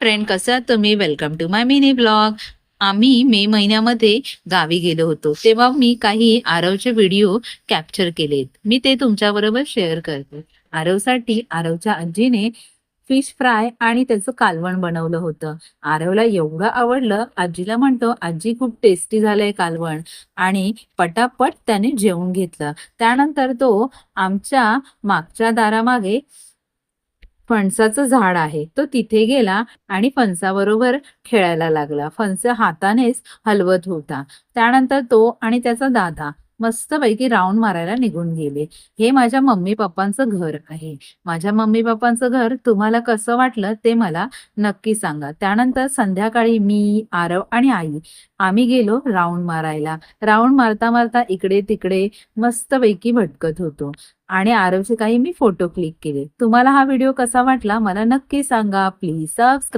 Friend, कसं आहात तुम्ही? Welcome to my mini blog. आम्ही मे महिन्यामध्ये गावी गेलो होतो. तेव्हा मी काही आरवचे व्हिडिओ कॅप्चर केलेत. मी ते तुमच्याबरोबर शेअर करते. आरवसाठी आरवच्या आजीने फिश फ्राय आणि त्याचं कालवण बनवलं होतं. आरवला एवढं आवडलं, आजीला म्हणतो, "आजी खूप टेस्टी झालंय कालवण" आणि पटापट त्याने जेवून घेतलं. त्यानंतर तो आमच्या मागच्या दारामागे फणसाचं झाड आहे. तो तिथे गेला आणि फणसाबरोबर खेळायला लागला. फणस हातानेच हलवत होता. त्यानंतर तो आणि त्याचा दादा मस्तपैकी राउंड मारायला निघून गेले. हे माझ्या मम्मी-पप्पांचं घर आहे. माझ्या मम्मी-पप्पांचं घर तुम्हाला कसं वाटलं ते मला नक्की सांगा. त्यानंतर संध्याकाळी मी, आरव आणि आई आम्ही गेलो राउंड मारायला. राउंड मारता-मारता इकडे-तिकडे मस्तपैकी भटकत होतो. आणि आरवचे काही मी फोटो क्लिक केले. तुम्हाला हा व्हिडिओ कसा वाटला मला नक्की सांगा. Please subscribe